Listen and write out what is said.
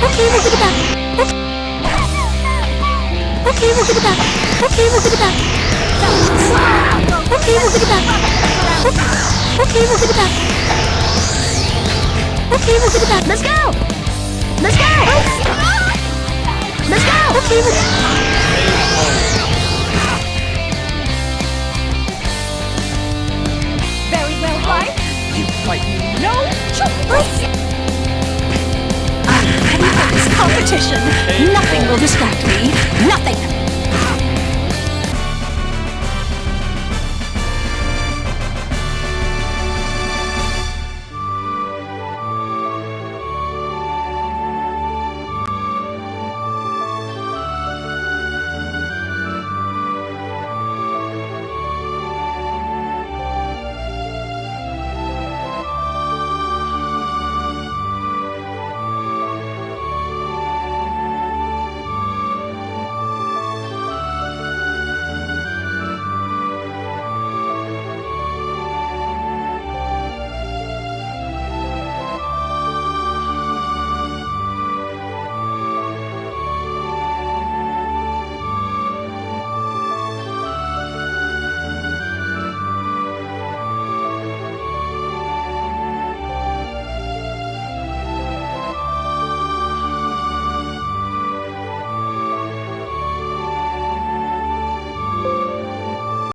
Okay, we'll get it back. Okay, we'll get it back. Okay, we'll get it back. Okay, we'll get it back. Okay, we'll get it back. Okay, we'll get it back. Let's go! Let's go! Let's go! Okay, Very well, right? You fight me, no choice. I'm ready for this competition. Nothing will distract me. Nothing.